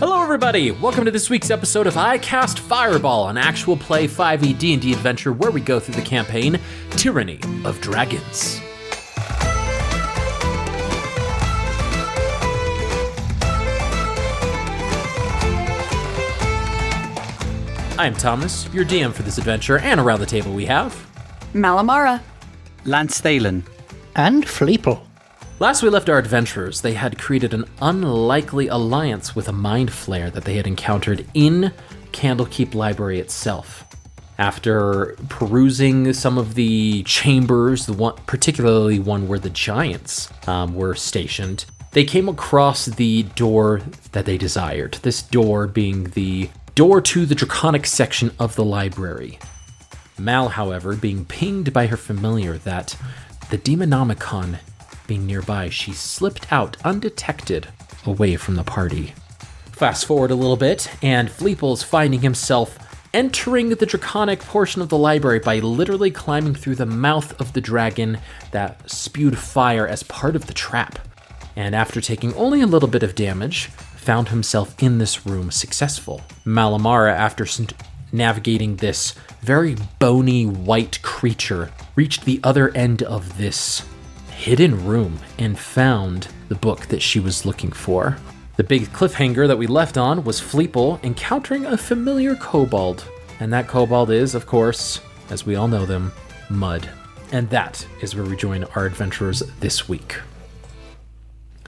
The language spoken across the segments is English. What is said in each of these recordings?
Hello everybody, welcome to this week's episode of I Cast Fireball, an actual play 5e D&D adventure where we go through the campaign Tyranny of Dragons. I'm Thomas, your DM for this adventure, and around the table we have... Malamara. Lance Thalen. And Fleeple. Last we left our adventurers, they had created an unlikely alliance with a mind flayer that they had encountered in Candlekeep Library itself. After perusing some of the chambers, particularly one where the giants were stationed, they came across the door that they desired, this door being the door to the draconic section of the library. Mal, however, being pinged by her familiar that the Demonomicon being nearby, she slipped out undetected away from the party. Fast forward a little bit, and Fleeple's finding himself entering the draconic portion of the library by literally climbing through the mouth of the dragon that spewed fire as part of the trap. And after taking only a little bit of damage, found himself in this room successful. Malamara, after navigating this very bony white creature, reached the other end of this hidden room and found the book that she was looking for. The big cliffhanger that we left on was Fleeple encountering a familiar kobold. And that kobold is, of course, as we all know them, Mud. And that is where we join our adventurers this week.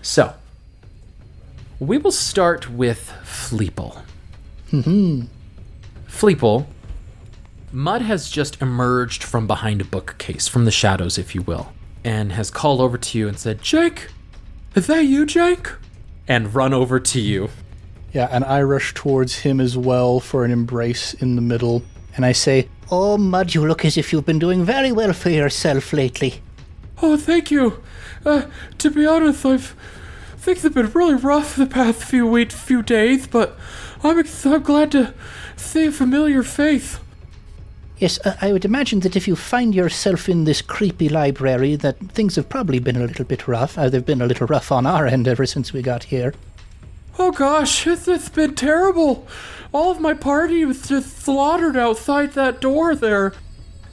So, we will start with Fleeple. Fleeple, Mud has just emerged from behind a bookcase, from the shadows, if you will, and has called over to you and said, "Jake, is that you, Jake?" And run over to you. Yeah, and I rush towards him as well for an embrace in the middle, and I say, "Oh, Mud, you look as if you've been doing very well for yourself lately." Oh, thank you. To be honest, things have been really rough the past few days, but I'm glad to see a familiar face. Yes, I would imagine that if you find yourself in this creepy library, that things have probably been a little bit rough. They've been a little rough on our end ever since we got here. Oh gosh, it's been terrible. All of my party was just slaughtered outside that door there.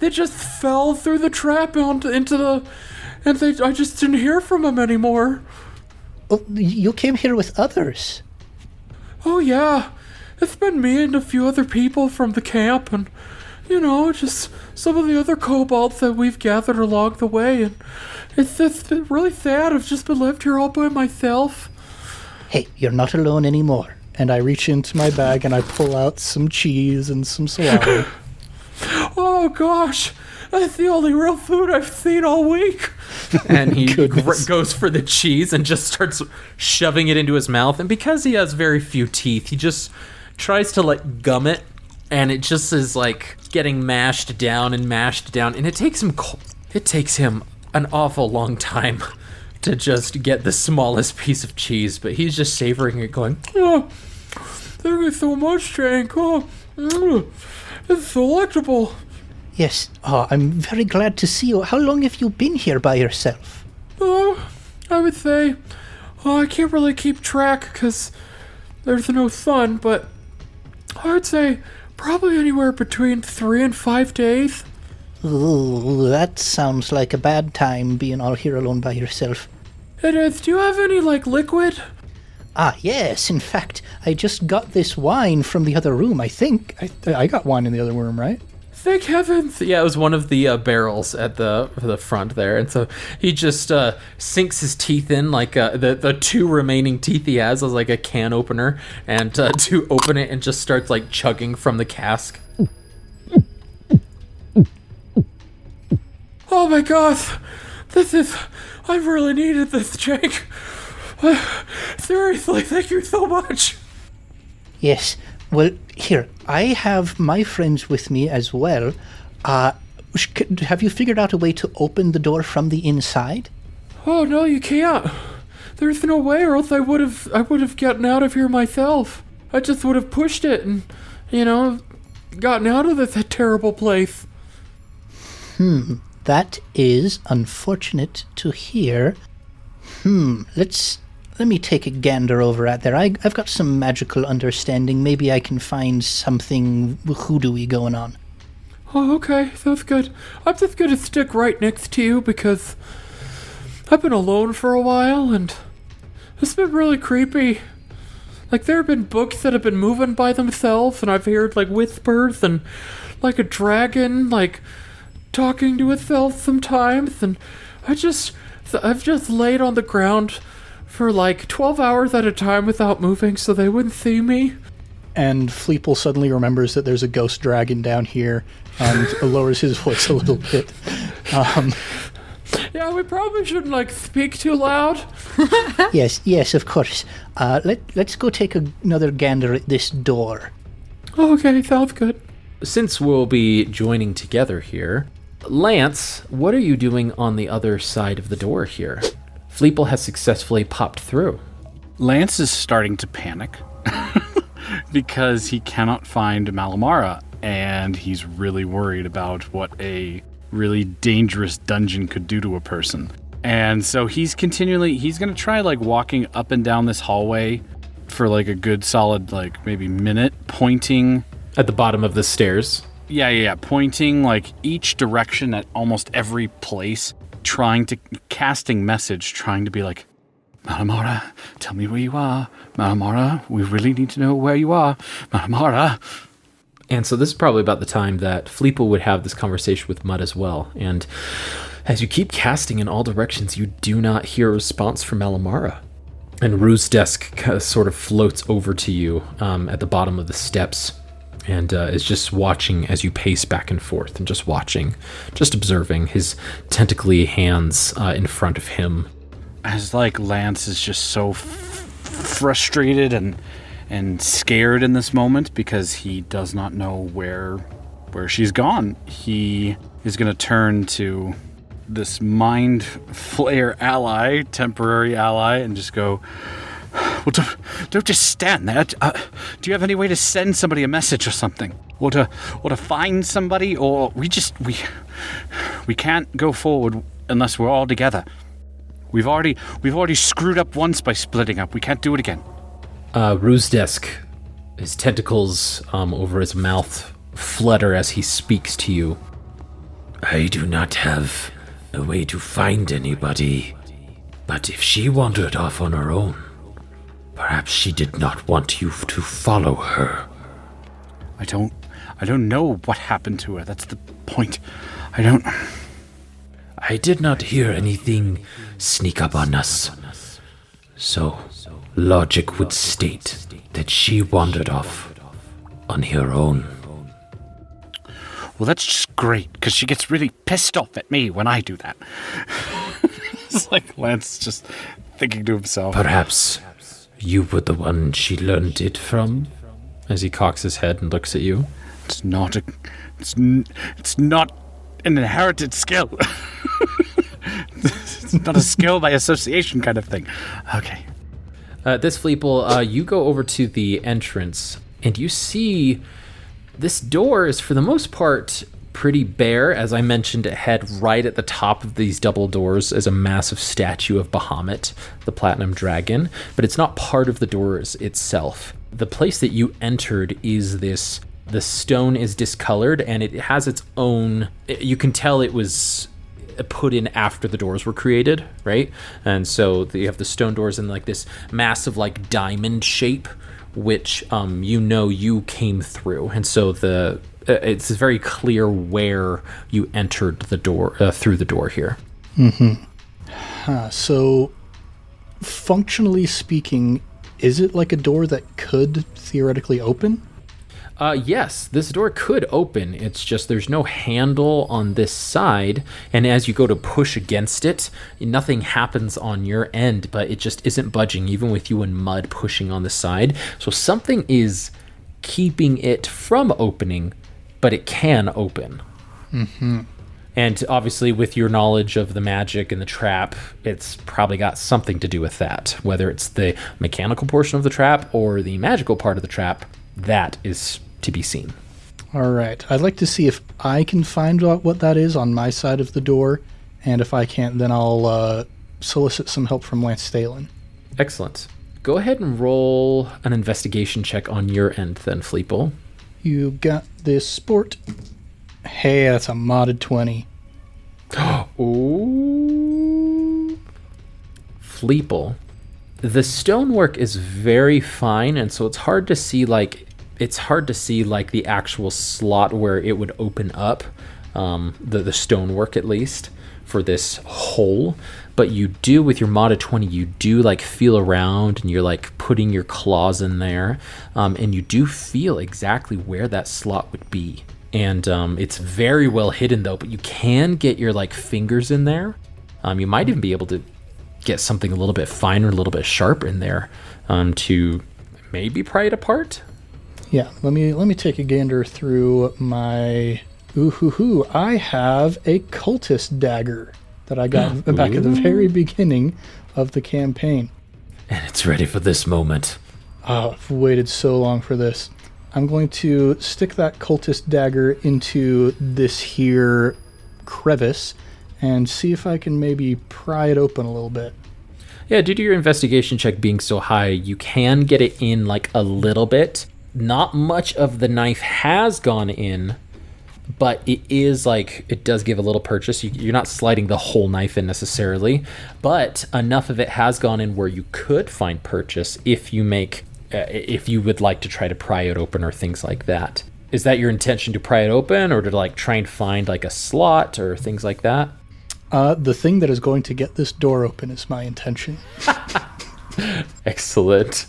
They just fell through the trap into the... and I just didn't hear from them anymore. Oh, you came here with others? Oh yeah, it's been me and a few other people from the camp, and just some of the other kobolds that we've gathered along the way, and it's been really sad. I've just been left here all by myself. Hey, you're not alone anymore. And I reach into my bag and I pull out some cheese and some salami. Oh gosh, that's the only real food I've seen all week. And he goes for the cheese and just starts shoving it into his mouth. And because he has very few teeth, he just tries to gum it. And it just is getting mashed down. And it takes him an awful long time to just get the smallest piece of cheese. But he's just savoring it, going, "Oh, thank you so much, Jake. Oh, it's delectable." Yes. Oh, I'm very glad to see you. How long have you been here by yourself? Oh, I would say, I can't really keep track because there's no sun, but I would say probably anywhere between 3 and 5 days. Ooh, that sounds like a bad time being all here alone by yourself. It is. Do you have any, liquid? Ah, yes. In fact, I just got this wine from the other room, I think. I got wine in the other room, right? Thank heavens. Yeah, it was one of the barrels at the front there. And so he just sinks his teeth in, the 2 remaining teeth he has as a can opener, and to open it and just starts chugging from the cask. Oh my gosh. I really needed this, Jake. Seriously, thank you so much. Yes. Well, here, I have my friends with me as well. Have you figured out a way to open the door from the inside? Oh, no, you can't. There's no way, or else I would have gotten out of here myself. I just would have pushed it and, gotten out of this terrible place. That is unfortunate to hear. Let's let me take a gander over at there. I've got some magical understanding. Maybe I can find something hoodoo-y going on. Oh, okay, that's good. I'm just gonna stick right next to you because I've been alone for a while and it's been really creepy. Like, there have been books that have been moving by themselves, and I've heard, like, whispers and, like, a dragon, like, talking to itself sometimes, and I've just laid on the ground for, like, 12 hours at a time without moving so they wouldn't see me. And Fleeple suddenly remembers that there's a ghost dragon down here and lowers his voice a little bit. Yeah, we probably shouldn't, like, speak too loud. Yes, of course. Let's go take another gander at this door. Okay, sounds good. Since we'll be joining together here, Lance, what are you doing on the other side of the door here? Fleeple has successfully popped through. Lance is starting to panic because he cannot find Malamara, and he's really worried about what a really dangerous dungeon could do to a person. And so he's going to try, like, walking up and down this hallway for, like, a good solid, like, maybe minute, pointing At the bottom of the stairs. Yeah, pointing, like, each direction at almost every place, casting message, trying to be like, Malamara, tell me where you are. Malamara, we really need to know where you are. Malamara. And so this is probably about the time that Fleeple would have this conversation with Mud as well. And as you keep casting in all directions, you do not hear a response from Malamara. And Rue's desk sort of floats over to you at the bottom of the steps and is just watching as you pace back and forth and just watching, just observing his tentacly hands in front of him. As, like, Lance is just so frustrated and scared in this moment because he does not know where she's gone. He is going to turn to this mind flayer ally, temporary ally, and just go, well, don't just stand there. Do you have any way to send somebody a message or something? Or to find somebody? Or we can't go forward unless we're all together. We've already screwed up once by splitting up. We can't do it again. Rue's desk, his tentacles over his mouth flutter as he speaks to you. I do not have a way to find anybody, but if she wandered off on her own, perhaps she did not want you to follow her. I don't know what happened to her. That's the point. I did not hear anything sneak up on us. So, logic would state that she wandered off on her own. Well, that's just great, because she gets really pissed off at me when I do that. It's like Lance just thinking to himself. Perhaps you were the one she learned it from? As he cocks his head and looks at you. It's not an inherited skill. It's not a skill by association kind of thing. Okay. This Fleeple, you go over to the entrance, and you see this door is, for the most part, pretty bare. As I mentioned, ahead, right at the top of these double doors is a massive statue of Bahamut, the platinum dragon, but it's not part of the doors itself. The place that you entered is this, the stone is discolored, and it has its own, you can tell it was put in after the doors were created, right? And so you have the stone doors in like this massive like diamond shape, which you came through, and so it's very clear where you entered the door through the door here. So, functionally speaking, is it like a door that could theoretically open? Yes, this door could open. It's just there's no handle on this side, and as you go to push against it, nothing happens on your end, but it just isn't budging, even with you and Mud pushing on the side. So something is keeping it from opening, but it can open. Mm-hmm. And obviously, with your knowledge of the magic and the trap, it's probably got something to do with that. Whether it's the mechanical portion of the trap or the magical part of the trap, that is to be seen. All right. I'd like to see if I can find out what that is on my side of the door, and if I can't, then I'll solicit some help from Lance Stalin. Excellent. Go ahead and roll an investigation check on your end then, Fleeple. You got this sport. Hey, that's a modded 20. Ooh. Fleeple. The stonework is very fine, and so it's hard to see like the actual slot where it would open up, the stonework at least for this hole. But you do, with your modded 20, you do like feel around and you're like putting your claws in there, and you do feel exactly where that slot would be. And it's very well hidden though, but you can get your like fingers in there. You might even be able to get something a little bit finer, a little bit sharper in there, to maybe pry it apart. Yeah, let me take a gander through my I have a cultist dagger that I got back at the very beginning of the campaign. And it's ready for this moment. Oh, I've waited so long for this. I'm going to stick that cultist dagger into this here crevice and see if I can maybe pry it open a little bit. Yeah, due to your investigation check being so high, you can get it in like a little bit. Not much of the knife has gone in, but it does give a little purchase. You're not sliding the whole knife in necessarily, but enough of it has gone in where you could find purchase if you would like to try to pry it open or things like that. Is that your intention, to pry it open, or to like try and find like a slot or things like that? The thing that is going to get this door open is my intention. Excellent.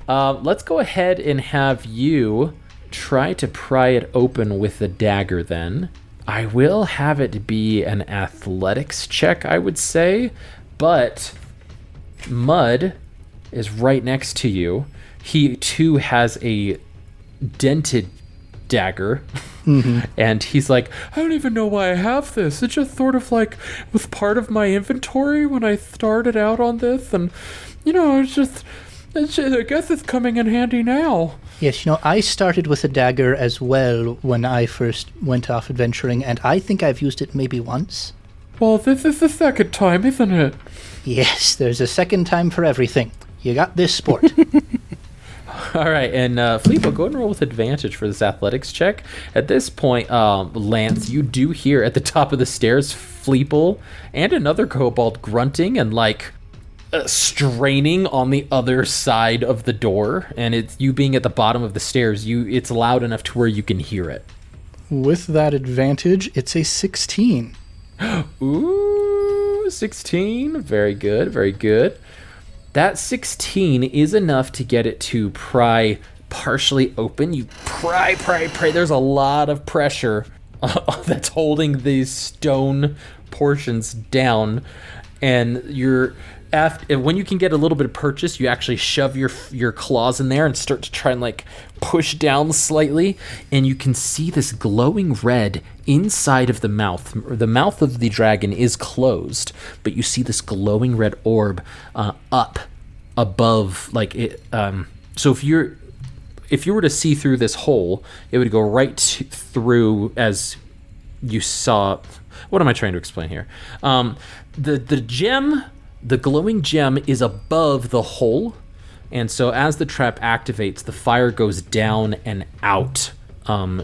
Let's go ahead and have you try to pry it open with the dagger then. I will have it be an athletics check, I would say, but Mud is right next to you. He too has a dented dagger. And he's like, I don't even know why I have this. It just sort of like was part of my inventory when I started out on this, and I guess it's coming in handy now. Yes, I started with a dagger as well when I first went off adventuring, and I think I've used it maybe once. Well, this is the second time, isn't it? Yes, there's a second time for everything. You got this, sport. all right, and Fleeple, go ahead and roll with advantage for this athletics check. At this point, Lance, you do hear at the top of the stairs Fleeple and another kobold grunting and straining on the other side of the door, and it's you being at the bottom of the stairs. It's loud enough to where you can hear it. With that advantage, it's a 16. Ooh, 16. Very good, very good. That 16 is enough to get it to pry partially open. You pry. There's a lot of pressure that's holding these stone portions down, and when you can get a little bit of purchase, you actually shove your claws in there and start to try and push down slightly, and you can see this glowing red inside of the mouth. The mouth of the dragon is closed, but you see this glowing red orb up above, so if you were to see through this hole, it would go right through, as you saw. What am I trying to explain here? The gem. The glowing gem is above the hole, and so as the trap activates, the fire goes down and out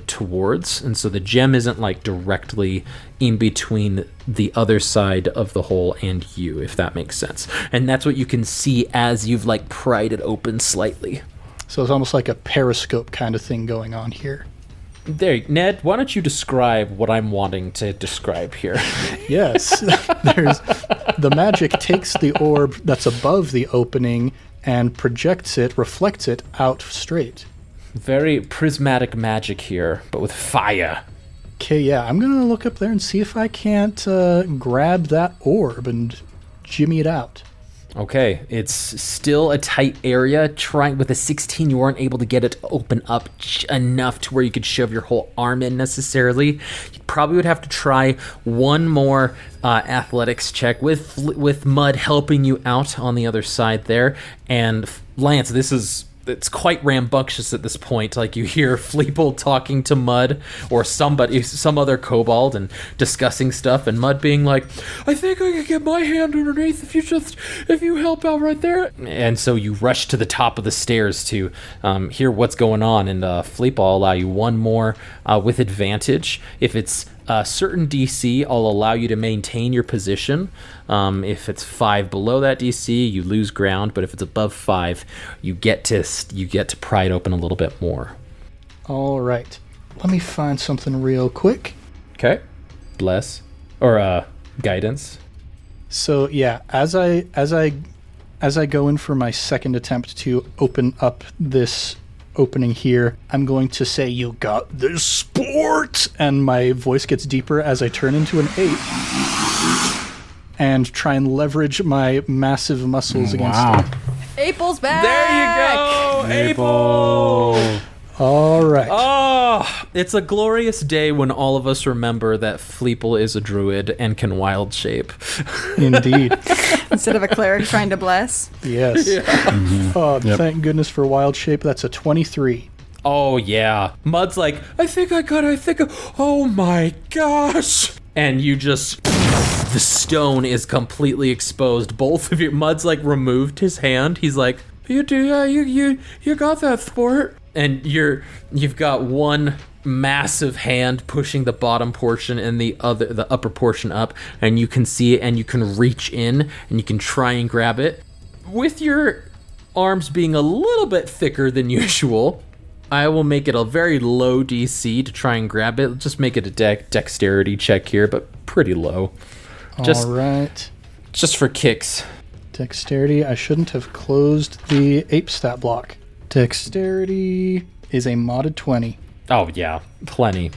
towards, and so the gem isn't directly in between the other side of the hole and you, if that makes sense. And that's what you can see as you've pried it open slightly. So it's almost like a periscope kind of thing going on here. There, Ned, why don't you describe what I'm wanting to describe here? Yes. The magic takes the orb that's above the opening and reflects it out straight. Very prismatic magic here, but with fire. Okay, yeah, I'm going to look up there and see if I can't grab that orb and jimmy it out. Okay, it's still a tight area. With a 16, you weren't able to get it to open up enough to where you could shove your whole arm in necessarily. You probably would have to try one more athletics check with Mud helping you out on the other side there. And Lance, this is it's quite rambunctious at this point. Like, you hear Fleeple talking to Mud or somebody, some other kobold, and discussing stuff, and Mud being like, I think I can get my hand underneath if you help out right there. And so you rush to the top of the stairs to hear what's going on, and Fleeple will allow you one more with advantage. If it's a certain DC, I'll allow you to maintain your position. If it's 5 below that DC, you lose ground, but if it's above 5, you get to pry it open a little bit more. All right. Let me find something real quick. Okay. Bless. Or guidance. So yeah, as I go in for my second attempt to open up this opening here, I'm going to say, you got this, sport, and my voice gets deeper as I turn into an ape and try and leverage my massive muscles against it. April's back! There you go! April! All right. Oh, it's a glorious day when all of us remember that Fleeple is a druid and can wild shape. Indeed. Instead of a cleric trying to bless. Yes. Yeah. Oh, thank goodness for wild shape. That's a 23. Oh, yeah. Mud's like, oh my gosh. And you just, the stone is completely exposed. Both of your, Mud's like removed his hand. He's like, you got that, sport. And you've got one massive hand pushing the bottom portion and the upper portion up, and you can see it, and you can reach in and you can try and grab it. With your arms being a little bit thicker than usual, I will make it a very low DC to try and grab it. Just make it a dexterity check here, but pretty low. All right. Just for kicks. Dexterity. I shouldn't have closed the ape stat block. Dexterity is a modded 20. Oh, yeah. Plenty.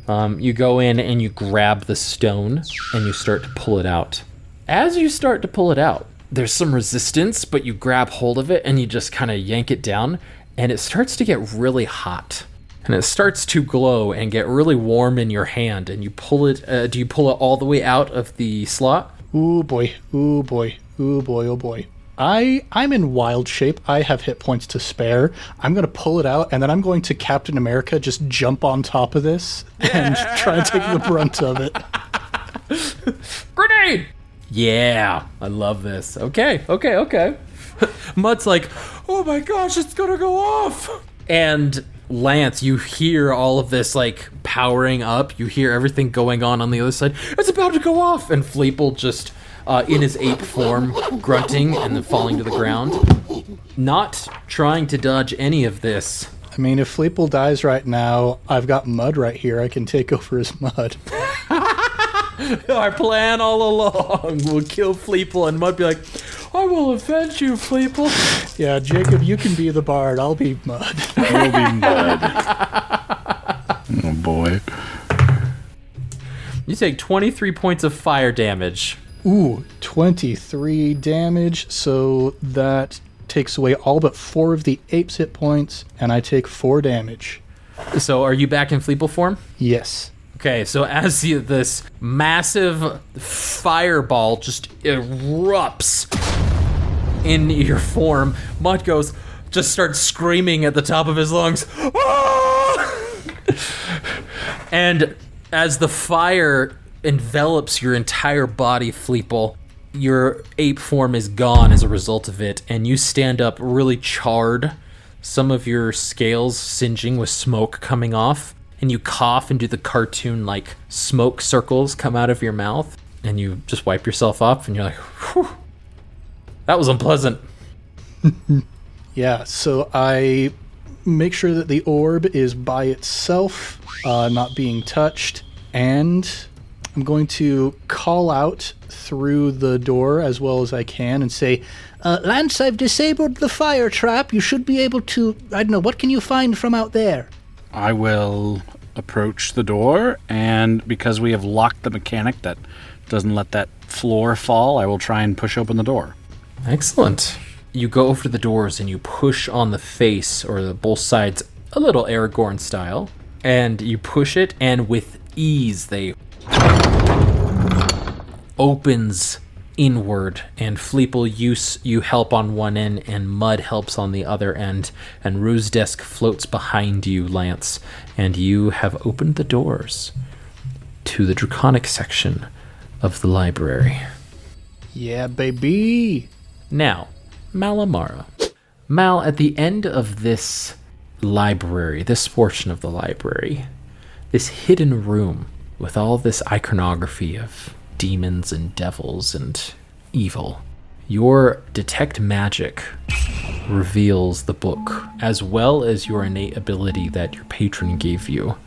You go in and you grab the stone and you start to pull it out. As you start to pull it out, there's some resistance, but you grab hold of it and you just kind of yank it down, and it starts to get really hot. And it starts to glow and get really warm in your hand, and you pull it. Do you pull it all the way out of the slot? Ooh boy. I'm in wild shape. I have hit points to spare. I'm going to pull it out, and then I'm going to Captain America just jump on top of this and try and take the brunt of it. Grenade! Yeah, I love this. Okay. Mud's like, oh my gosh, it's going to go off! And Lance, you hear all of this, like, powering up. You hear everything going on the other side. It's about to go off! And Fleeple just... in his ape form, grunting and then falling to the ground. Not trying to dodge any of this. I mean, if Fleeple dies right now, I've got Mud right here. I can take over his Mud. Our plan all along will kill Fleeple, and Mud be like, I will avenge you, Fleeple. Yeah, Jacob, you can be the bard. I'll be Mud. I'll be Mud. Oh, boy. You take 23 points of fire damage. Ooh, 23 damage, so that takes away all but 4 of the ape's hit points, and I take 4 damage. So are you back in Fleeple form? Yes. Okay, so as this massive fireball just erupts in your form, Mud just starts screaming at the top of his lungs. Ah! And as the fire envelops your entire body, Fleeple, your ape form is gone as a result of it, and you stand up really charred, some of your scales singeing with smoke coming off, and you cough and do the cartoon like smoke circles come out of your mouth, and you just wipe yourself off, and you're like, whew, that was unpleasant. Yeah, so I make sure that the orb is by itself, not being touched, and I'm going to call out through the door as well as I can and say, Lance, I've disabled the fire trap. You should be able to, I don't know, what can you find from out there? I will approach the door, and because we have locked the mechanic that doesn't let that floor fall, I will try and push open the door. Excellent. You go over to the doors and you push on the face, or both sides, a little Aragorn style, and you push it, and with ease they opens inward, and Fleeple, you help on one end, and Mud helps on the other end, and Rue's desk floats behind you, Lance, and you have opened the doors to the draconic section of the library. Yeah, baby. Now, Malamara. Mal, at the end of this library, this portion of the library, this hidden room with all this iconography of demons and devils and evil, your detect magic reveals the book, as well as your innate ability that your patron gave you,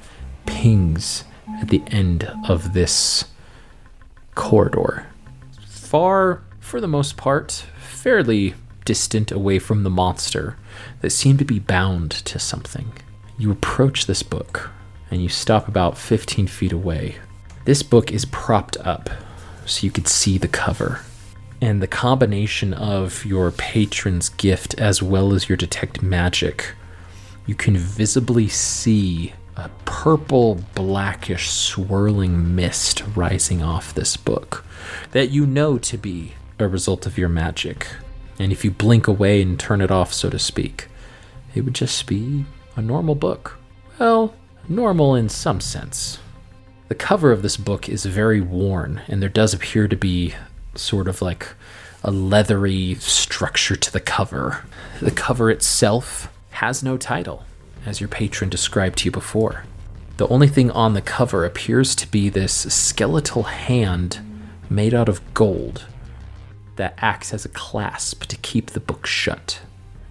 pings at the end of this corridor. Far, for the most part, fairly distant away from the monster that seemed to be bound to something. You approach this book and you stop about 15 feet away. This book is propped up so you could see the cover. And the combination of your patron's gift as well as your detect magic, you can visibly see a purple, blackish, swirling mist rising off this book that you know to be a result of your magic. And if you blink away and turn it off, so to speak, it would just be a normal book. Well, normal in some sense. The cover of this book is very worn, and there does appear to be sort of like a leathery structure to the cover. The cover itself has no title, as your patron described to you before. The only thing on the cover appears to be this skeletal hand made out of gold that acts as a clasp to keep the book shut.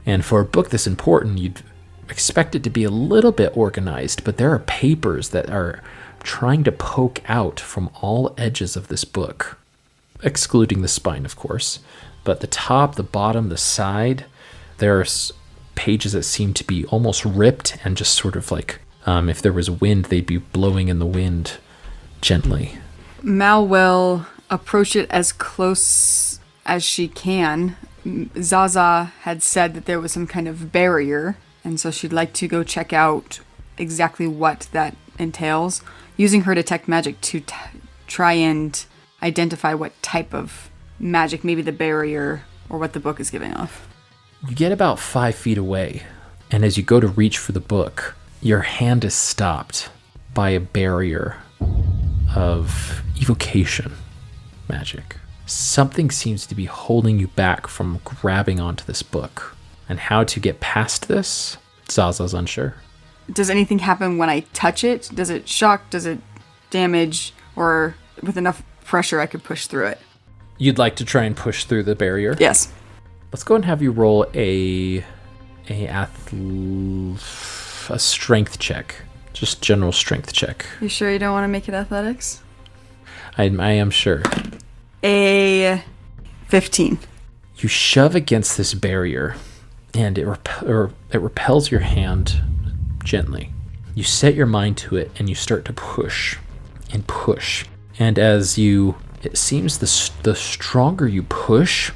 And for a book this important, you'd expect it to be a little bit organized, but there are papers that are trying to poke out from all edges of this book, excluding the spine, of course. But the top, the bottom, the side, there are pages that seem to be almost ripped and just sort of like, if there was wind, they'd be blowing in the wind gently. Mal will approach it as close as she can. Zaza had said that there was some kind of barrier, and so she'd like to go check out exactly what that entails, using her detect magic to try and identify what type of magic, maybe the barrier or what the book is giving off. You get about 5 feet away, and as you go to reach for the book, your hand is stopped by a barrier of evocation magic. Something seems to be holding you back from grabbing onto this book. And how to get past this, Zaza's unsure. Does anything happen when I touch it? Does it shock? Does it damage? Or with enough pressure I could push through it? You'd like to try and push through the barrier? Yes. Let's go and have you roll a strength check. Just general strength check. You sure you don't want to make it athletics? I am sure. A 15. You shove against this barrier, and it repels your hand gently. You set your mind to it, and you start to push and push. And it seems the stronger you push,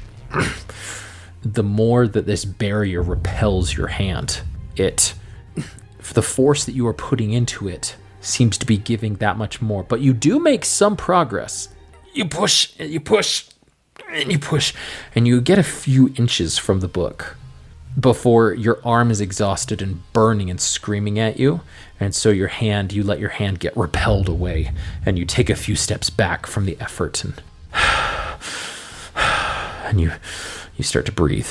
the more that this barrier repels your hand. The force that you are putting into it seems to be giving that much more, but you do make some progress. You push, and you push, and you push, and you get a few inches from the book before your arm is exhausted and burning and screaming at you, and so you let your hand get repelled away, and you take a few steps back from the effort, and you start to breathe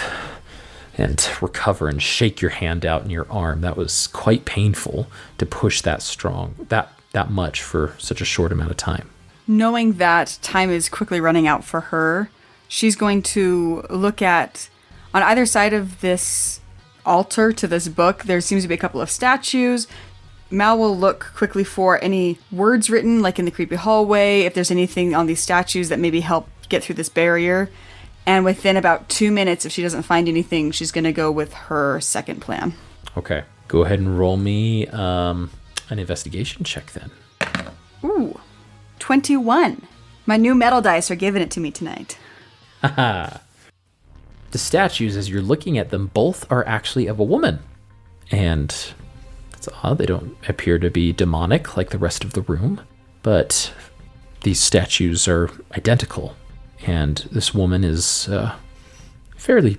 and recover and shake your hand out in your arm. That was quite painful to push that much for such a short amount of time. Knowing that time is quickly running out for her, she's going to look at, on either side of this altar to this book, there seems to be a couple of statues. Mal will look quickly for any words written, like in the creepy hallway, if there's anything on these statues that maybe help get through this barrier. And within about 2 minutes, if she doesn't find anything, she's going to go with her second plan. Okay. Go ahead and roll me an investigation check then. Ooh. 21. My new metal dice are giving it to me tonight. Haha. The statues, as you're looking at them, both are actually of a woman. And it's odd, they don't appear to be demonic like the rest of the room. But these statues are identical. And this woman is a fairly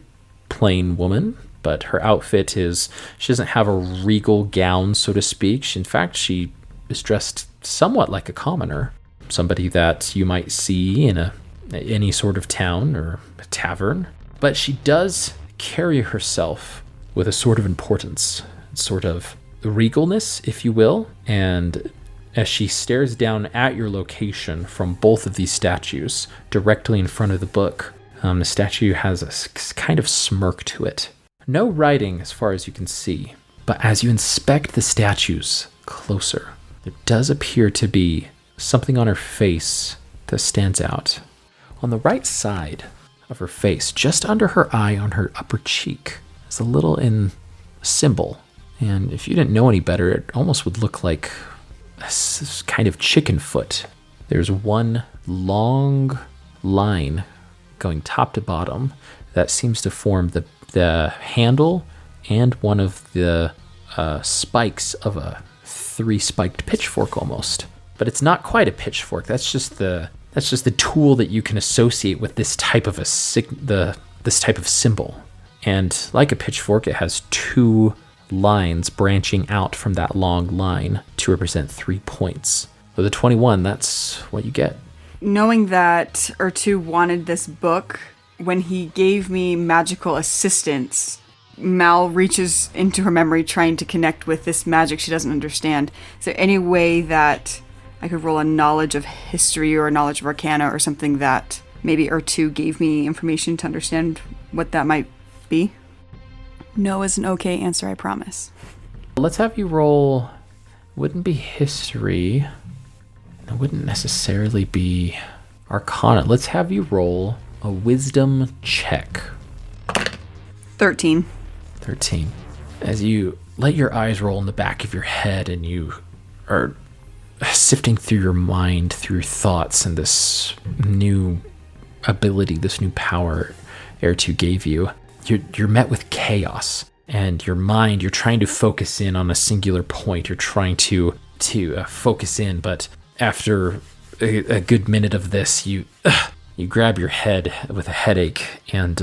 plain woman, but her outfit she doesn't have a regal gown, so to speak. In fact, she is dressed somewhat like a commoner, somebody that you might see in any sort of town or a tavern. But she does carry herself with a sort of importance, sort of regalness, if you will. And as she stares down at your location from both of these statues directly in front of the book, the statue has a kind of smirk to it. No writing as far as you can see, but as you inspect the statues closer, there does appear to be something on her face that stands out. On the right side of her face, just under her eye on her upper cheek, is a little symbol. And if you didn't know any better, it almost would look like a kind of chicken foot. There's one long line going top to bottom that seems to form the handle and one of the spikes of a 3-spiked pitchfork almost. But it's not quite a pitchfork. That's just the tool that you can associate with this type of this type of symbol. And like a pitchfork, it has 2 lines branching out from that long line to represent 3 points. So the 21, that's what you get. Knowing that Ertu wanted this book, when he gave me magical assistance, Mal reaches into her memory trying to connect with this magic she doesn't understand. Is there any way that I could roll a knowledge of history or a knowledge of arcana or something that maybe Ertu gave me information to understand what that might be? No is an okay answer, I promise. Let's have you roll. Wouldn't be history. It wouldn't necessarily be arcana. Let's have you roll a wisdom check. 13. As you let your eyes roll in the back of your head and you are sifting through your mind, through your thoughts, and this new ability, this new power Ertu gave you, you're met with chaos. And your mind, you're trying to focus in on a singular point. You're trying to focus in, but after a good minute of this, you grab your head with a headache, and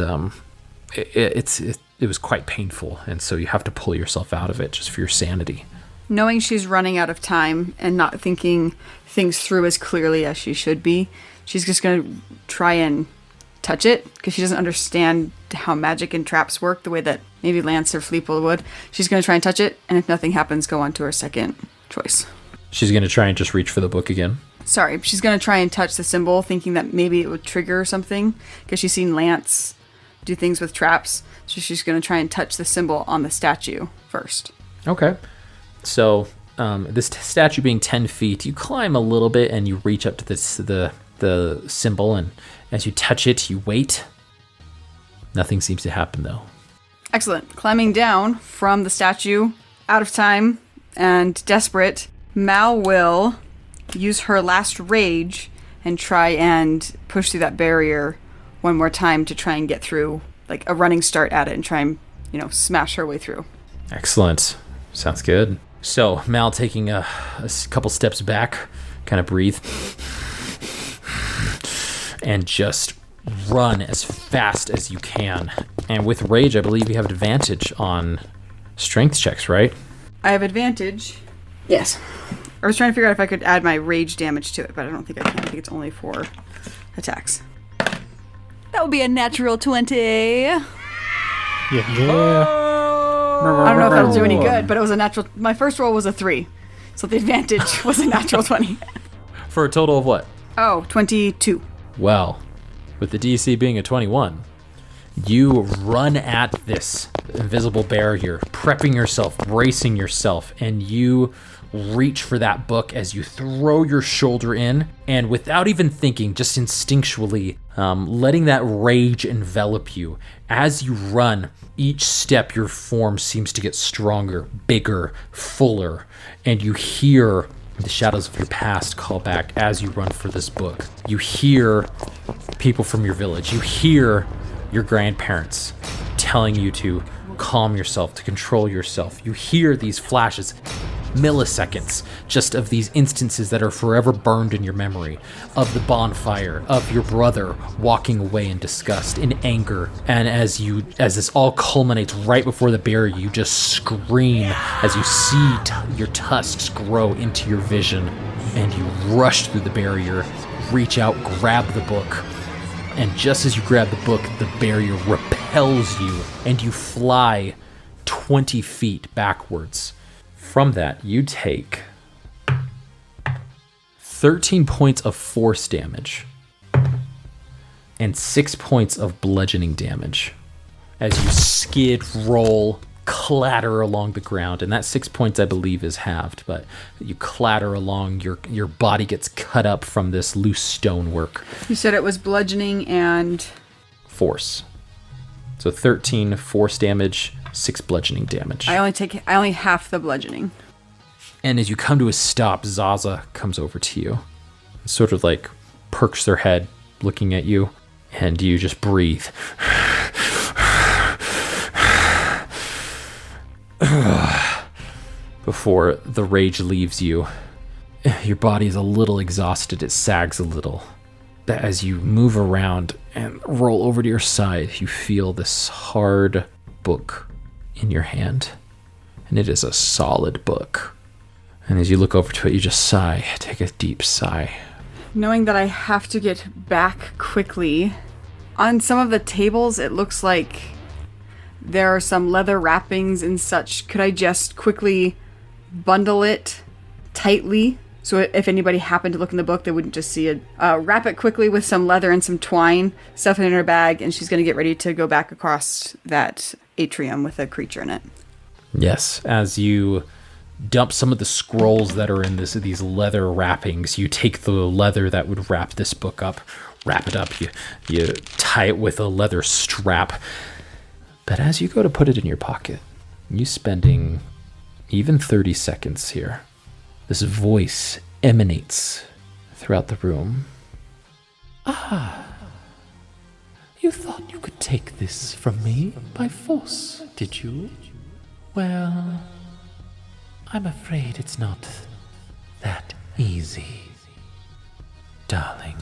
it was quite painful, and so you have to pull yourself out of it just for your sanity. Knowing she's running out of time and not thinking things through as clearly as she should be, she's just going to try and touch it because she doesn't understand how magic and traps work the way that maybe Lance or Fleeple would. She's going to try and touch it, and if nothing happens, go on to her second choice. She's going to try and just reach for the book again. Sorry, she's going to try and touch the symbol, thinking that maybe it would trigger something, because she's seen Lance do things with traps. So she's going to try and touch the symbol on the statue first. Okay. So this statue being 10 feet, you climb a little bit and you reach up to the symbol, and as you touch it, you wait. Nothing seems to happen, though. Excellent. Climbing down from the statue, out of time and desperate, Mal will use her last rage and try and push through that barrier one more time to try and get through, like a running start at it, and try and, smash her way through. Excellent. Sounds good. So Mal taking a couple steps back, kind of breathe, and just run as fast as you can. And with rage, I believe you have advantage on strength checks, right? I have advantage. Yes. I was trying to figure out if I could add my rage damage to it, but I don't think I can. I think it's only 4 attacks. That would be a natural 20. Yeah. I don't know if that'll do any good, but it was a natural. My first roll was a 3, so the advantage was a natural 20. For a total of what? Oh, 22. Well, with the DC being a 21, you run at this invisible barrier, prepping yourself, bracing yourself, and you reach for that book as you throw your shoulder in, and without even thinking, just instinctually, letting that rage envelop you. As you run, each step your form seems to get stronger, bigger, fuller, and you hear the shadows of your past call back as you run for this book. You hear people from your village. You hear your grandparents telling you to calm yourself, to control yourself. You hear these flashes. milliseconds just of these instances that are forever burned in your memory, of the bonfire, of your brother walking away in disgust, in anger, and as this all culminates right before the barrier, you just scream as you see your tusks grow into your vision, and you rush through the barrier, reach out, grab the book, and just as you grab the book, the barrier repels you, and you fly 20 feet backwards. From that, you take 13 points of force damage and 6 points of bludgeoning damage as you skid, roll, clatter along the ground. And that 6 points, I believe, is halved, but you clatter along, your body gets cut up from this loose stonework. You said it was bludgeoning and... force. So 13 force damage, 6 bludgeoning damage. I only half the bludgeoning. And as you come to a stop, Zaza comes over to you, sort of like perks their head, looking at you, and you just breathe. Before the rage leaves you. Your body is a little exhausted, it sags a little. But as you move around and roll over to your side, you feel this hard book in your hand. And it is a solid book. And as you look over to it, you just sigh, take a deep sigh. Knowing that I have to get back quickly, on some of the tables it looks like there are some leather wrappings and such. Could I just quickly bundle it tightly so if anybody happened to look in the book, they wouldn't just see it? Wrap it quickly with some leather and some twine, stuff it in her bag, and she's going to get ready to go back across that atrium with a creature in it. Yes, as you dump some of the scrolls that are in these leather wrappings, you take the leather that would wrap this book up, wrap it up, you tie it with a leather strap. But as you go to put it in your pocket, you spending even 30 seconds here, this voice emanates throughout the room. You thought you could take this from me by force, did you? Well, I'm afraid it's not that easy, darling.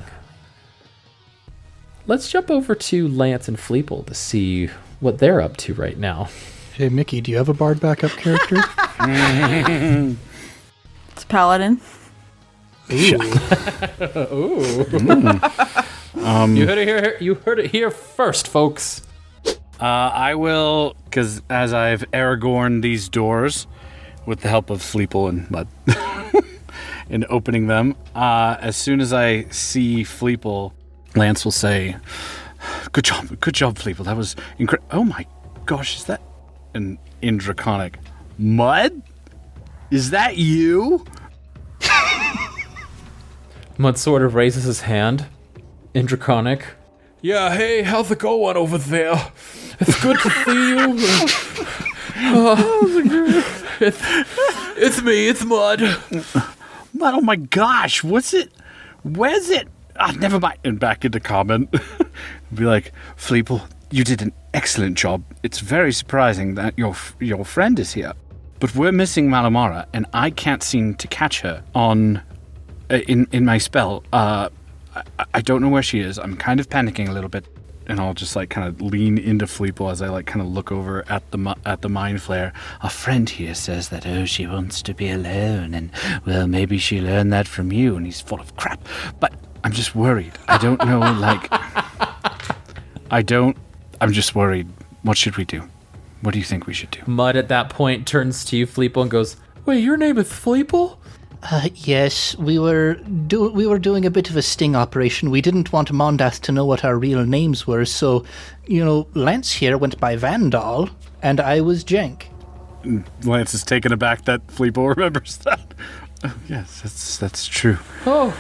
Let's jump over to Lance and Fleeple to see what they're up to right now. Hey, Mickey, do you have a bard backup character? It's Paladin. You heard it here first, folks. I will, because as I've Aragorn these doors with the help of Fleeple and Mud in opening them, as soon as I see Fleeple, Lance will say, good job, Fleeple. That was incredible. Oh my gosh, is that in Draconic? Mud? Is that you? Mud sort of raises his hand in Draconic. Yeah, hey, how's it going over there? It's good to see you. It's me, it's Mud. Mud, oh my gosh, what's it? Where's it? Never mind. And back into comment. Be like, Fleeple, you did an excellent job. It's very surprising that your friend is here. But we're missing Malamara, and I can't seem to catch her on in my spell. I don't know where she is. I'm kind of panicking a little bit, and I'll just like kind of lean into Fleeple as I like kind of look over at the mind flayer. Our friend here says that she wants to be alone, and well, maybe she learned that from you. And he's full of crap. But I'm just worried. I don't know. I'm just worried. What should we do? What do you think we should do? Mud at that point turns to you, Fleeple, and goes, Wait, your name is Fleeple? Yes, we were doing a bit of a sting operation. We didn't want Mondath to know what our real names were, so, Lance here went by Vandal, and I was Jank. Lance is taken aback that Fleeple remembers that. Oh, yes, that's true. Oh,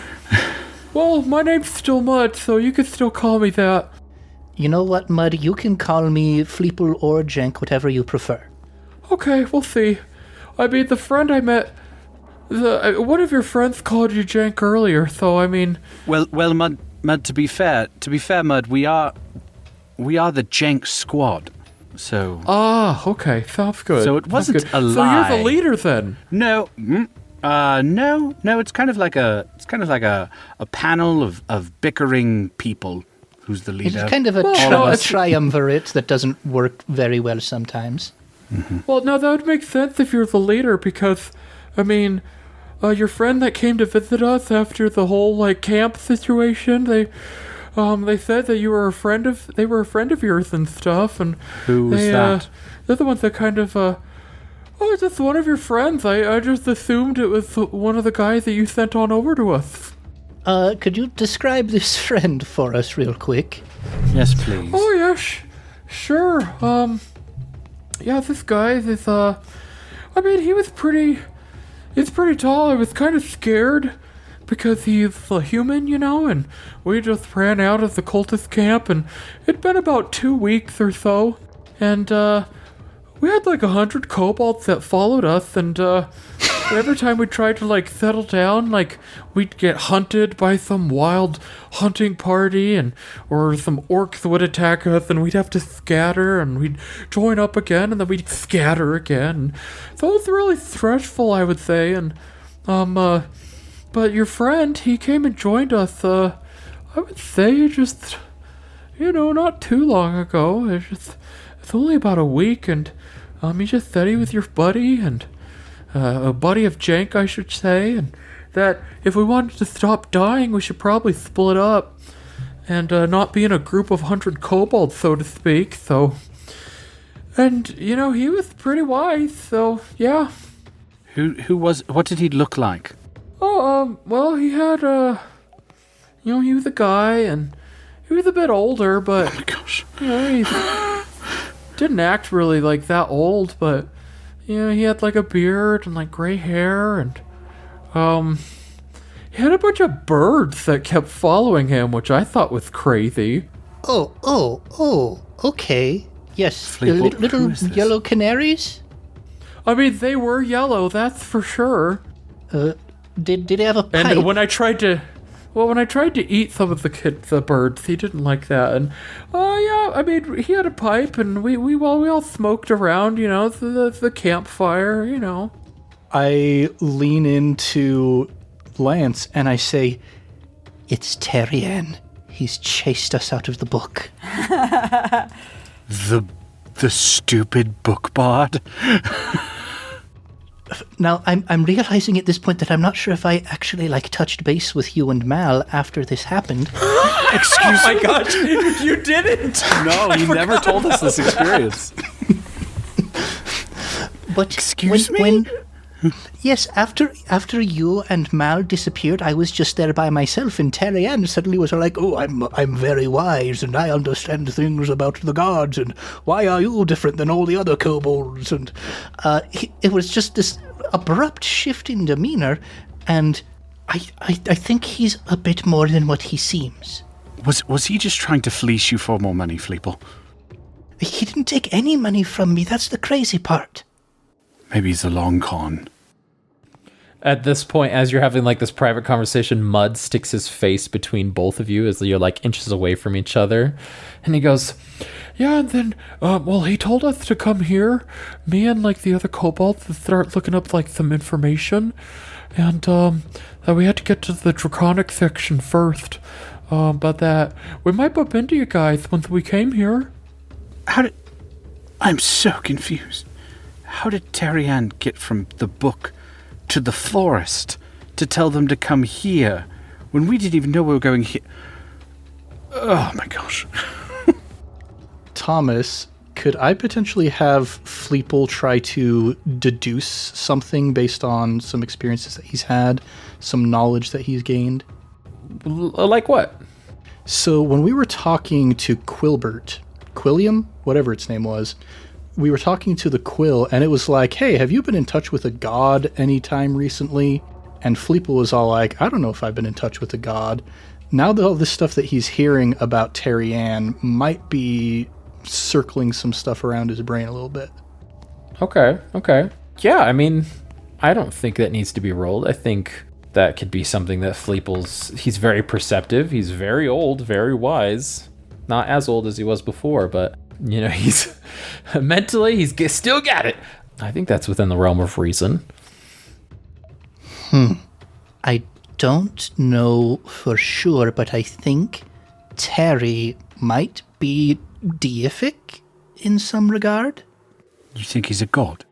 well, my name's still Mud, so you could still call me that. You know what, Mud? You can call me Fleeple or Jank, whatever you prefer. Okay, we'll see. I mean, the friend I met... one of your friends called you Jank earlier, so I mean... Well, Mud, to be fair, Mud, we are the Jank squad. So Okay, sounds good. So it wasn't Sounds good. a So you're lie. the leader then? no, no. It's kind of like a panel of bickering people. Who's the leader? It's kind of a triumvirate that doesn't work very well sometimes. Well, no, that would make sense if you're the leader because, I mean, your friend that came to visit us after the whole like camp situation, they said that you were a friend of yours and stuff, and Who's that? They're the ones that kind of it's just one of your friends. I just assumed it was one of the guys that you sent on over to us. Could you describe this friend for us real quick? Yes, please. Oh yeah, sure. Yeah, this guy is I mean, he's pretty tall. I was kind of scared because he's a human, you know, and we just ran out of the cultist camp, and it'd been about 2 weeks or so, and we had like 100 kobolds that followed us, and every time we tried to like settle down, like we'd get hunted by some wild hunting party, or some orcs would attack us, and we'd have to scatter, and we'd join up again, and then we'd scatter again. So it was really stressful, I would say, and but your friend, he came and joined us. I would say just, not too long ago. It's only about a week, and he just said he was your buddy, and a buddy of Jank, I should say, and that if we wanted to stop dying, we should probably split up and not be in a group of 100 kobolds, so to speak. So, and he was pretty wise. So yeah. What did he look like? Oh, well, he had he was a guy, and he was a bit older, but Oh my gosh. he didn't act really like that old, but he had like a beard and like gray hair, and he had a bunch of birds that kept following him, which I thought was crazy. Oh, okay. Yes, the Fleeple, little who is this? yellow canaries? I mean, they were yellow, that's for sure. Did they have a pipe? And when I tried to eat some of the birds, he didn't like that. And yeah, I mean, he had a pipe, and we all smoked around, the campfire, I lean into Lance and I say, It's Tyranny. He's chased us out of the book. The stupid book bard. Now, I'm realizing at this point that I'm not sure if I actually, touched base with you and Mal after this happened. Excuse my gosh, you didn't! No, you never told us this experience. But Excuse me? Yes, after you and Mal disappeared, I was just there by myself, and Tyranny suddenly was like, "Oh, I'm very wise, and I understand things about the gods, and why are you different than all the other kobolds?" And it was just this abrupt shift in demeanor, and I think he's a bit more than what he seems. Was he just trying to fleece you for more money, Fleeple? He didn't take any money from me. That's the crazy part. Maybe he's a long con. At this point, as you're having this private conversation, Mud sticks his face between both of you as you're inches away from each other. And he goes, yeah, and then, he told us to come here, me and the other kobolds, to start looking up some information. And that we had to get to the draconic section first. But that we might bump into you guys once we came here. I'm so confused. How did Tyranny get from the book to the forest to tell them to come here when we didn't even know we were going here? Oh my gosh. Thomas, could I potentially have Fleeple try to deduce something based on some experiences that he's had, some knowledge that he's gained? Like what? So when we were talking to Quilliam, whatever its name was, we were talking to the Quill, and it was like, hey, have you been in touch with a god anytime recently? And Fleeple was all like, I don't know if I've been in touch with a god. Now that all this stuff that he's hearing about Tyranny might be circling some stuff around his brain a little bit. Okay. Yeah, I mean, I don't think that needs to be rolled. I think that could be something that he's very perceptive. He's very old, very wise. Not as old as he was before, but You know, he's mentally, he's still got it. I think that's within the realm of reason. I don't know for sure, but I think Terry might be deific in some regard. You think he's a god?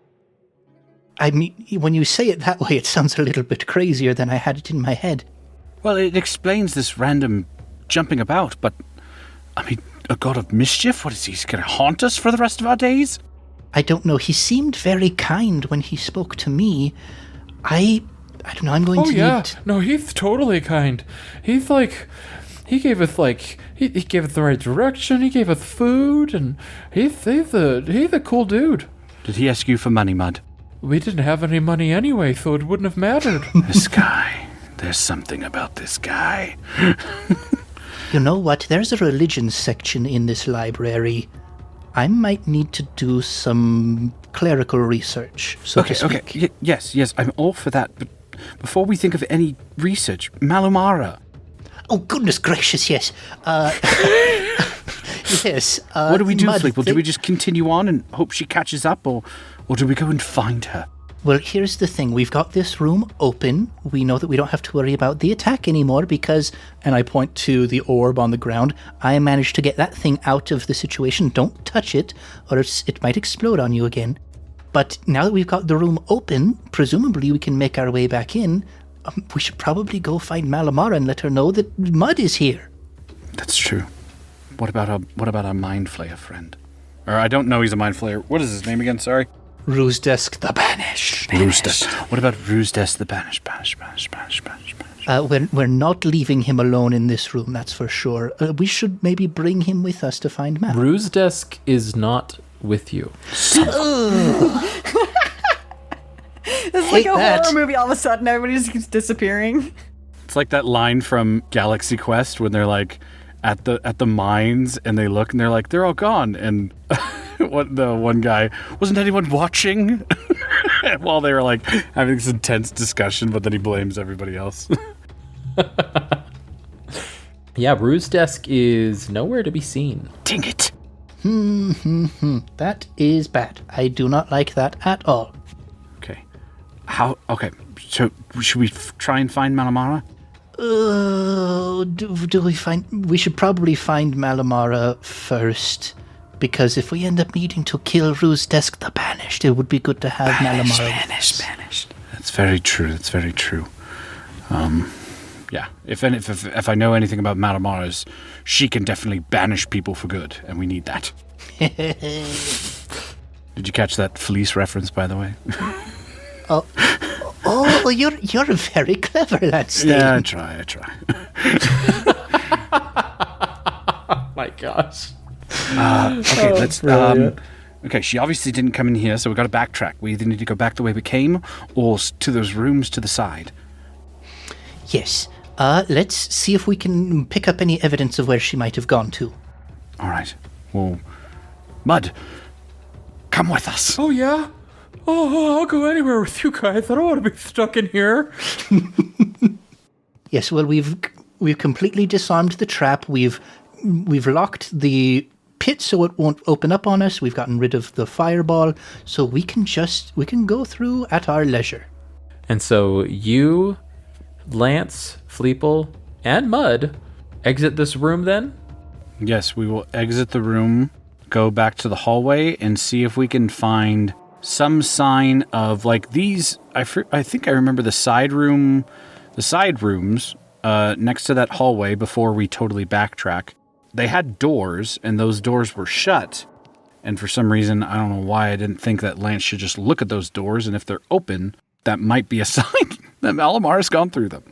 I mean, when you say it that way, it sounds a little bit crazier than I had it in my head. Well, it explains this random jumping about, but, I mean, a god of mischief? What is he going to haunt us for the rest of our days? I don't know. He seemed very kind when he spoke to me. I don't know. I'm going to need... No, he's totally kind. He's like... He gave us, like... He gave us the right direction. He gave us food. And he's a cool dude. Did he ask you for money, Mud? We didn't have any money anyway, so it wouldn't have mattered. This guy. There's something about this guy. You know what? There's a religion section in this library. I might need to do some clerical research, so to speak. Okay. Yes, I'm all for that. But before we think of any research, Malamara. Oh, goodness gracious, yes. Yes. What do we do, Mud, Fleeple? Do we just continue on and hope she catches up, or do we go and find her? Well, here's the thing. We've got this room open. We know that we don't have to worry about the attack anymore because, and I point to the orb on the ground, I managed to get that thing out of the situation. Don't touch it, or it might explode on you again. But now that we've got the room open, presumably we can make our way back in. We should probably go find Malamara and let her know that Mud is here. That's true. What about our mind flayer friend? Or I don't know he's a mind flayer. What is his name again? Sorry. Roosedesk the Banished. Roosedesk. What about Roosedesk the Banished? Banish. We're not leaving him alone in this room, that's for sure. We should maybe bring him with us to find Matt. Roosedesk is not with you. It's like a horror movie. All of a sudden, everybody just keeps disappearing. It's like that line from Galaxy Quest when they're like at the mines and they look and they're like, they're all gone. And what the one guy, wasn't anyone watching? While they were like having this intense discussion, but then he blames everybody else. Yeah, Roosedesk is nowhere to be seen. Dang it. That is bad. I do not like that at all. Okay. Okay, so should we try and find Malamara? We should probably find Malamara first, because if we end up needing to kill Roosedesk the Banished, it would be good to have Malamara. Banished. That's very true. Yeah. If I know anything about Malamara's, she can definitely banish people for good, and we need that. Did you catch that fleece reference, by the way? Oh, you're very clever, Lance. Yeah, I try. Oh my gosh. Okay, let's. Okay, she obviously didn't come in here, so we got to backtrack. We either need to go back the way we came, or to those rooms to the side. Yes. Let's see if we can pick up any evidence of where she might have gone to. All right. Well, Mud, come with us. Oh, yeah? Oh, I'll go anywhere with you guys. I don't want to be stuck in here. Yes, well, we've completely disarmed the trap. We've locked the pit so it won't open up on us. We've gotten rid of the fireball, so we can go through at our leisure. And so you, Lance, Fleeple, and Mud exit this room then? Yes, we will exit the room, go back to the hallway, and see if we can find some sign of, like, these. I think I remember the side rooms next to that hallway before we totally backtrack. They had doors, and those doors were shut. And for some reason, I don't know why I didn't think that Lance should just look at those doors, and if they're open, that might be a sign that Malamara's gone through them.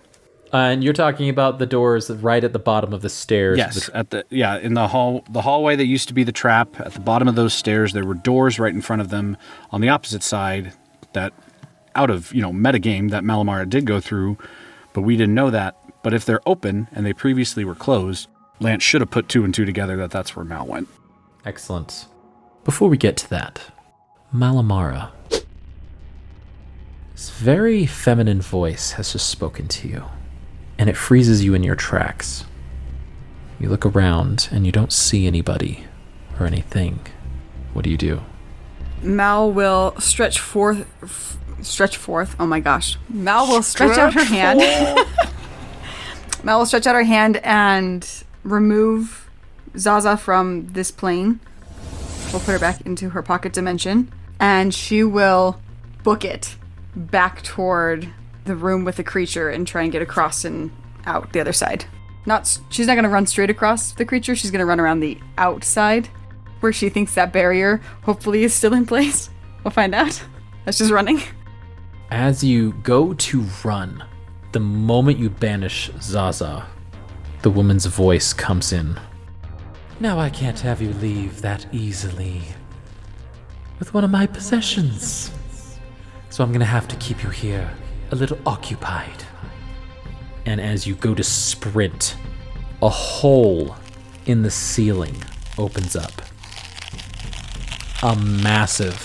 And you're talking about the doors right at the bottom of the stairs. Yes, in the hallway that used to be the trap. At the bottom of those stairs, there were doors right in front of them. On the opposite side, that out of metagame that Malamara did go through, but we didn't know that. But if they're open and they previously were closed, Lance should have put 2 and 2 together that's where Mal went. Excellent. Before we get to that, Malamara. This very feminine voice has just spoken to you. And it freezes you in your tracks. You look around and you don't see anybody or anything, what do? Mal will stretch forth. Oh my gosh. Mal will stretch out her hand. Mal will stretch out her hand and remove Zaza from this plane. We'll put her back into her pocket dimension. And she will book it back toward the room with the creature and try and get across and out the other side. She's not going to run straight across the creature. She's going to run around the outside where she thinks that barrier hopefully is still in place. We'll find out. That's just running. As you go to run, the moment you banish Zaza, the woman's voice comes in. Now I can't have you leave that easily with one of my possessions. So I'm going to have to keep you here a little occupied. And as you go to sprint, a hole in the ceiling opens up. A massive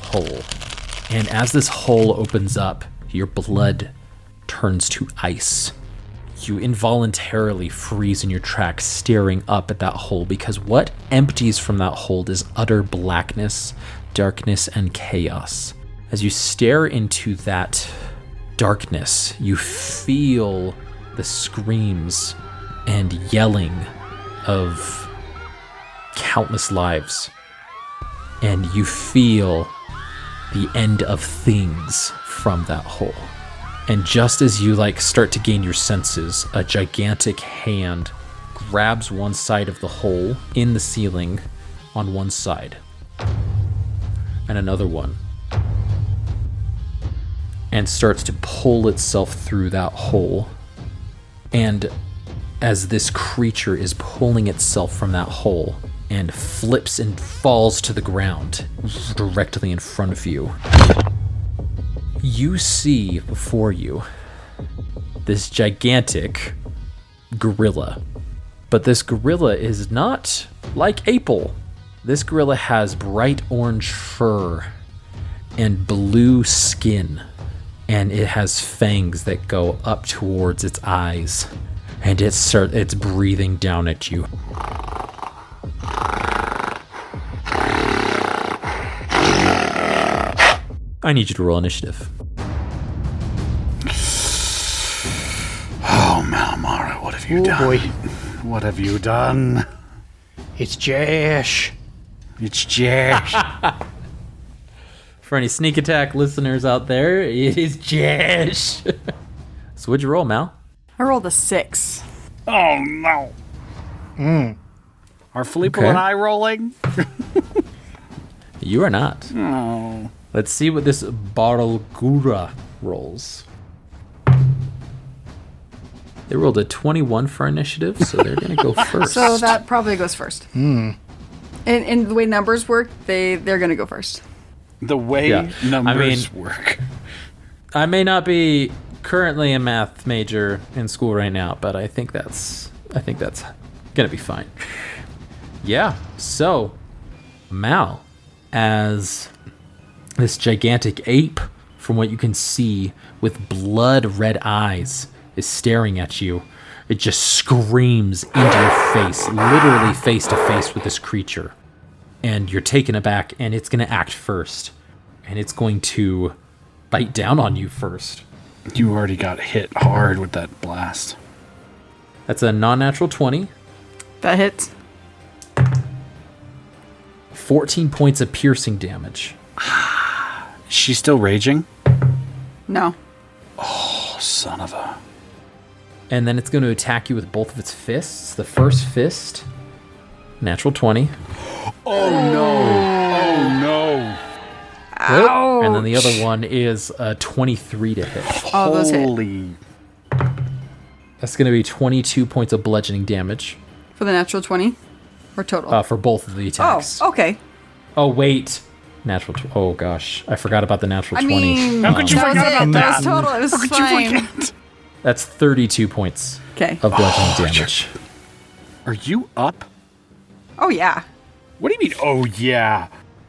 hole. And as this hole opens up, your blood turns to ice. You involuntarily freeze in your tracks, staring up at that hole, because what empties from that hole is utter blackness, darkness, and chaos. As you stare into that darkness, you feel the screams and yelling of countless lives. And you feel the end of things from that hole. And just as you start to gain your senses, a gigantic hand grabs one side of the hole in the ceiling on one side. And another one. And starts to pull itself through that hole. And as this creature is pulling itself from that hole and flips and falls to the ground directly in front of you, you see before you this gigantic gorilla. But this gorilla is not like April. This gorilla has bright orange fur and blue skin, and it has fangs that go up towards its eyes, and it's breathing down at you. I need you to roll initiative. Oh, Malamara, what have you done? Boy. What have you done? It's Jash. It's Jash. For any sneak attack listeners out there, it is Jash. So what'd you roll, Mal? I rolled a 6. Oh, no. Are Fleeple Okay. and I rolling? You are not. Oh. Let's see what this Baralgura rolls. They rolled a 21 for initiative, so they're going to go first. So that probably goes first. In the way numbers work, they're going to go first. The way Yeah. numbers work. I may not be currently a math major in school right now, but I think that's going to be fine. Yeah, so Mal, as this gigantic ape, from what you can see, with blood red eyes, is staring at you. It just screams into your face, literally face to face with this creature. And you're taken aback, and it's going to act first. And it's going to bite down on you first. You already got hit hard with that blast. That's a non-natural 20. That hits. 14 points of piercing damage. Is she still raging? No. Oh, son of a... And then it's going to attack you with both of its fists. The first fist, natural 20. Oh, no. Oh, no. Ow. And then the other one is a 23 to hit. Oh, those hit. Holy... That's going to be 22 points of bludgeoning damage For the natural 20? Or total? for both of the attacks. Oh, okay. Oh, wait. Natural... Oh, gosh. I forgot about the natural I 20. mean, How could you that was forget it. about That was that? total. It was How could fine. you forget? That's 32 points Okay. of bludgeoning damage. Are you up? Oh, yeah. What do you mean, oh, yeah?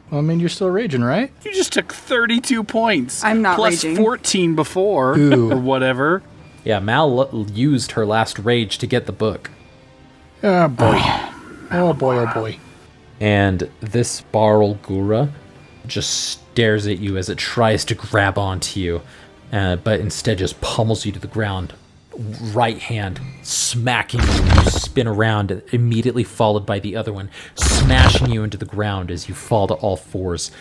Well, I mean, you're still raging, right? You just took 32 points. I'm not plus raging. 14 before, Ooh. or whatever. Yeah, Mal used her last rage to get the book. Oh, boy. Oh, boy, oh, boy. And this Barlgura just stares at you as it tries to grab onto you, but instead just pummels you to the ground. Right hand smacking you. You spin around, immediately followed by the other one, smashing you into the ground as you fall to all fours.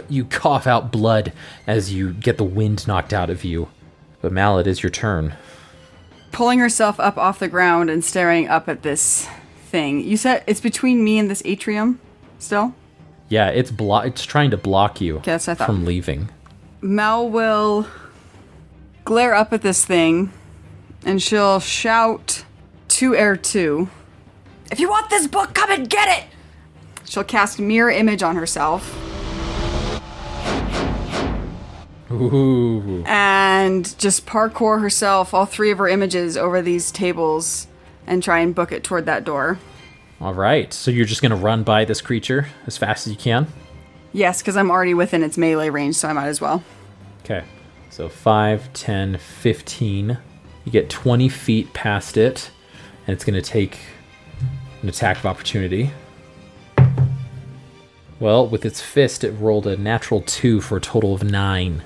You cough out blood as you get the wind knocked out of you. But Mal, it is your turn. Pulling herself up off the ground and staring up at this thing. You said it's between me and this atrium still? Yeah, it's trying to block you That's what I thought. from leaving. Mel will glare up at this thing, and she'll shout to Air 2, "If you want this book, come and get it!" She'll cast Mirror Image on herself. Ooh. And just parkour herself, all three of her images, over these tables and try and book it toward that door. All right, so you're just going to run by this creature as fast as you can? Yes, because I'm already within its melee range, so I might as well. Okay, so 5, 10, 15. You get 20 feet past it, and it's going to take an attack of opportunity. Well, with its fist, it rolled a natural 2 for a total of 9.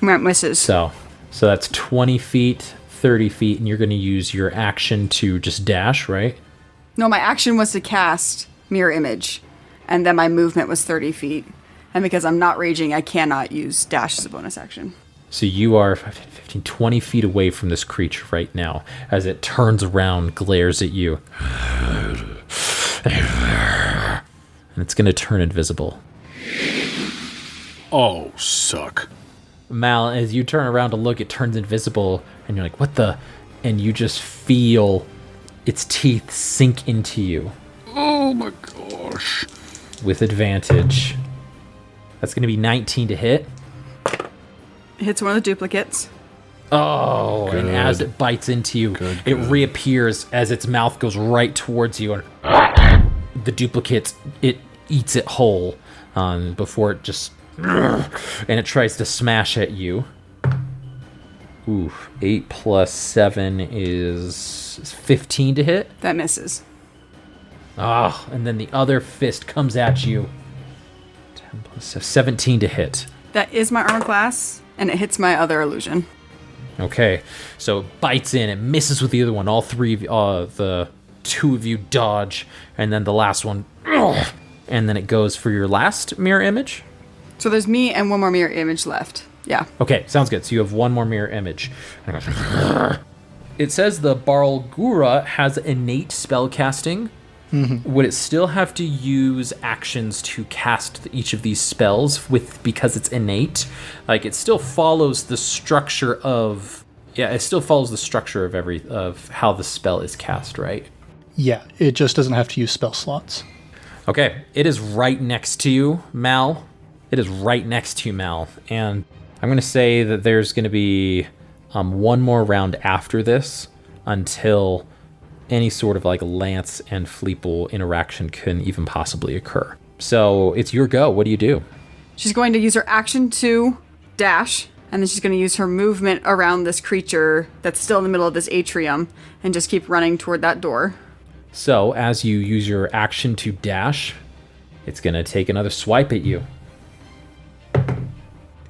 That misses. So that's 20 feet, 30 feet, and you're going to use your action to just dash, right? No, my action was to cast Mirror Image, and then my movement was 30 feet. And because I'm not raging, I cannot use dash as a bonus action. So you are 15, 20 feet away from this creature right now as it turns around, glares at you. And it's going to turn invisible. Oh, suck. Mal, as you turn around to look, it turns invisible, and you're like, what the? And you just feel its teeth sink into you. Oh my gosh. With advantage. That's going to be 19 to hit. It hits one of the duplicates. Oh, Good. and as it bites into you, Good. it reappears as its mouth goes right towards you, and the duplicate, it eats it whole before it just... And it tries to smash at you. Ooh, 8 plus 7 is 15 to hit. That misses. Ah, and then the other fist comes at you. 10 plus 17 to hit. That is my armor class, and it hits my other illusion. Okay, so it bites in, it misses with the other one. All three of you, the two of you dodge, and then the last one, and then it goes for your last mirror image. So there's me and one more mirror image left. Yeah. Okay, sounds good. So you have one more mirror image. It says the Barlgura has innate spell casting. Mm-hmm. Would it still have to use actions to cast each of these spells because it's innate? Like, it still follows the structure of of how the spell is cast, right? Yeah, it just doesn't have to use spell slots. Okay, it is right next to you, Mal. It is right next to you, Mal. And I'm going to say that there's going to be one more round after this until any sort of like Lance and Fleeple interaction can even possibly occur. So it's your go. What do you do? She's going to use her action to dash, and then she's going to use her movement around this creature that's still in the middle of this atrium and just keep running toward that door. So as you use your action to dash, it's going to take another swipe at you.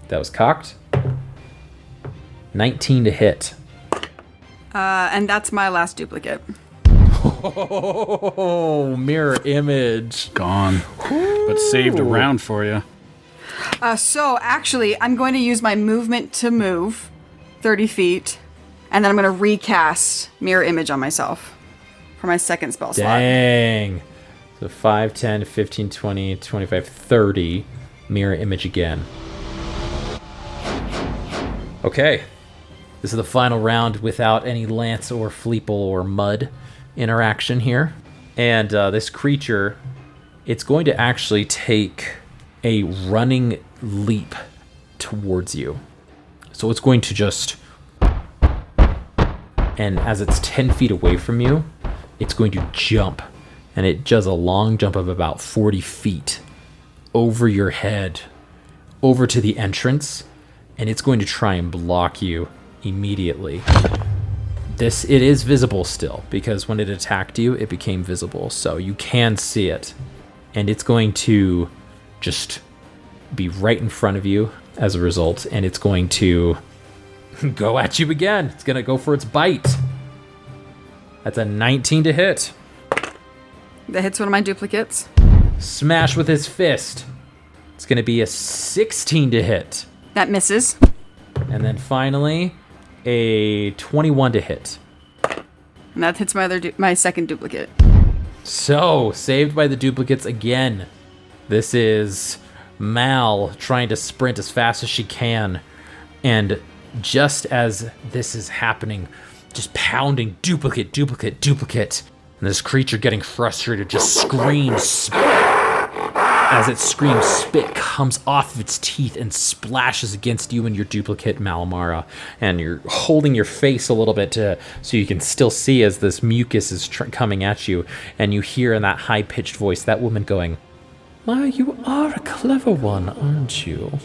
That was cocked. 19 to hit. And that's my last duplicate. Oh, mirror image. Gone. But saved a round for you. So actually, I'm going to use my movement to move 30 feet, and then I'm going to recast mirror image on myself for my second spell slot. Dang. So 5, 10, 15, 20, 25, 30. Mirror image again. Okay. This is the final round without any Lance or Fleeple or Mud interaction here. And this creature, it's going to actually take a running leap towards you. So it's going to just... And as it's 10 feet away from you, it's going to jump. And it does a long jump of about 40 feet over your head, over to the entrance, and it's going to try and block you immediately. it is visible still, because when it attacked you, it became visible. So you can see it. And it's going to just be right in front of you as a result. And it's going to go at you again. It's going to go for its bite. That's a 19 to hit. That hits one of my duplicates. Smash with his fist. It's going to be a 16 to hit. That misses. And then finally, a 21 to hit. And that hits my second duplicate. So, saved by the duplicates again. This is Mal trying to sprint as fast as she can. And just as this is happening, just pounding duplicate. And this creature getting frustrated just screams. As it screams, spit comes off of its teeth and splashes against you and your duplicate, Malamara. And you're holding your face a little bit so you can still see as this mucus is coming at you. And you hear in that high-pitched voice that woman going, "Why, you are a clever one, aren't you?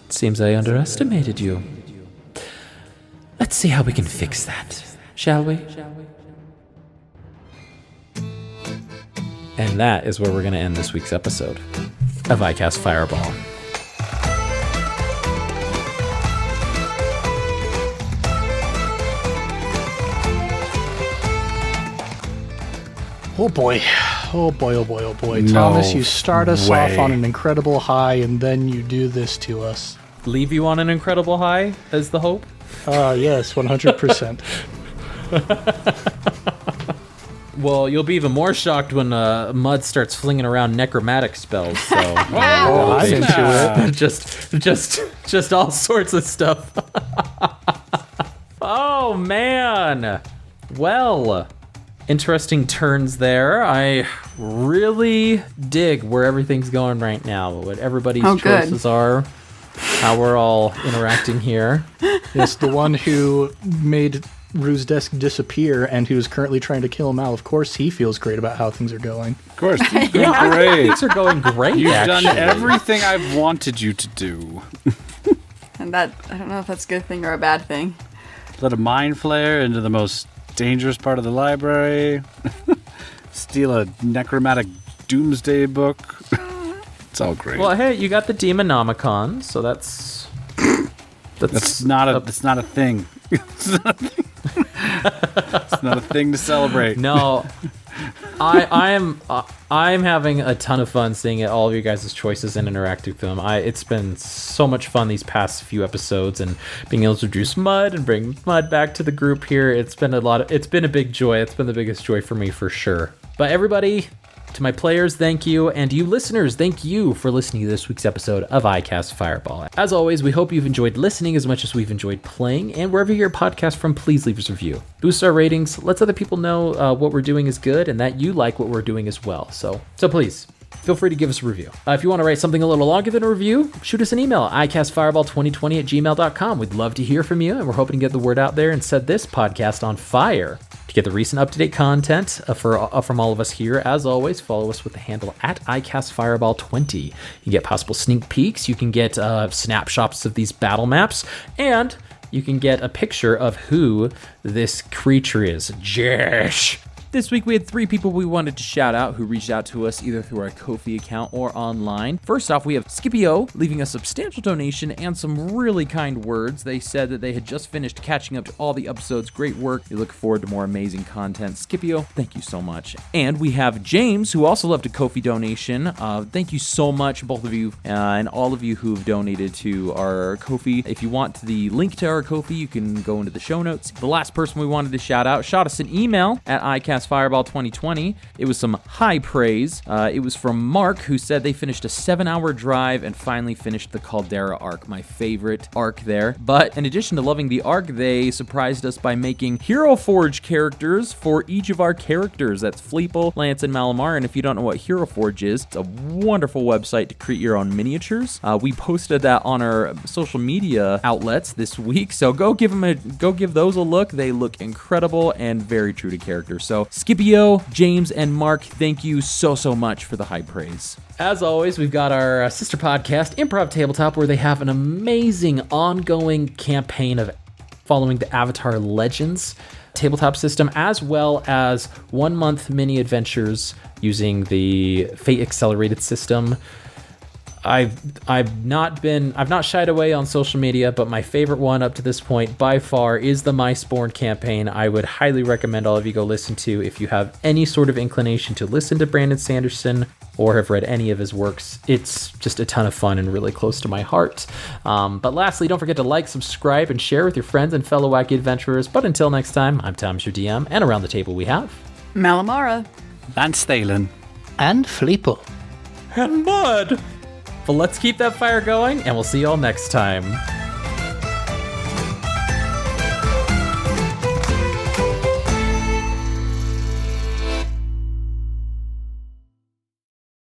Seems I underestimated you. Let's see how we can fix that, shall we?" And that is where we're going to end this week's episode of I Cast Fireball. Oh boy. Oh boy, oh boy, oh boy. No Thomas, you start us way. off on an incredible high, and then you do this to us. Leave you on an incredible high as the hope? Yes, 100%. Well, you'll be even more shocked when Mud starts flinging around necromantic spells. So Oh, I'm into it. just all sorts of stuff. Oh man. Well, interesting turns there. I really dig where everything's going right now. What everybody's choices are. How we're all interacting here. Yes, the one who made Rue's desk disappear and who's currently trying to kill Mal. Of course, he feels great about how things are going. Of course, you're doing great. Things are going great. You've actually. done everything I've wanted you to do. And that, I don't know if that's a good thing or a bad thing. Let a mind flayer into the most dangerous part of the library. Steal a necromantic doomsday book. It's all great. Well, hey, you got the Demonomicon, so that's not a thing. It's not a thing to celebrate. No, I'm having a ton of fun seeing all of you guys' choices and interacting with them. It's been so much fun these past few episodes, and being able to introduce Mud and bring Mud back to the group here. It's been a big joy. It's been the biggest joy for me for sure. But everybody, to my players, thank you, and to you listeners, thank you for listening to this week's episode of I Cast Fireball. As always, we hope you've enjoyed listening as much as we've enjoyed playing, and wherever you hear a podcast from, please leave us a review. Boost our ratings, lets other people know what we're doing is good, and that you like what we're doing as well. So please, feel free to give us a review. If you want to write something a little longer than a review, shoot us an email, icastfireball2020@gmail.com. We'd love to hear from you, and we're hoping to get the word out there and set this podcast on fire. To get the recent up-to-date content from all of us here, as always, follow us with the handle @ICastFireball20. You get possible sneak peeks, you can get snapshots of these battle maps, and you can get a picture of who this creature is. Josh! This week we had 3 people we wanted to shout out who reached out to us either through our Ko-fi account or online. First off, we have Scipio leaving a substantial donation and some really kind words. They said that they had just finished catching up to all the episodes. Great work. We look forward to more amazing content. Scipio, thank you so much. And we have James, who also left a Ko-fi donation. Thank you so much, both of you, and all of you who've donated to our Ko-fi. If you want the link to our Ko-fi, you can go into the show notes. The last person we wanted to shout out shot us an email at icastfireball2020. It was some high praise. It was from Mark, who said they finished a 7-hour drive and finally finished the Caldera arc, my favorite arc there. But in addition to loving the arc, they surprised us by making Hero Forge characters for each of our characters. That's Fleeple, Lance, and Malamara. And if you don't know what Hero Forge is, it's a wonderful website to create your own miniatures. We posted that on our social media outlets this week, so go give those a look. They look incredible and very true to character. So Scipio, James, and Mark, thank you so much for the high praise. As always, we've got our sister podcast, Improv Tabletop, where they have an amazing ongoing campaign of following the Avatar Legends tabletop system, as well as 1 month mini adventures using the Fate Accelerated system. I've not shied away on social media, but my favorite one up to this point by far is the Mistborn campaign. I would highly recommend all of you go listen to if you have any sort of inclination to listen to Brandon Sanderson or have read any of his works. It's just a ton of fun and really close to my heart. But lastly, don't forget to like, subscribe, and share with your friends and fellow wacky adventurers. But until next time, I'm Thomas, your DM, and around the table we have Malamara. Lance Thalen. And Fleeple. And Mud! But let's keep that fire going, and we'll see you all next time.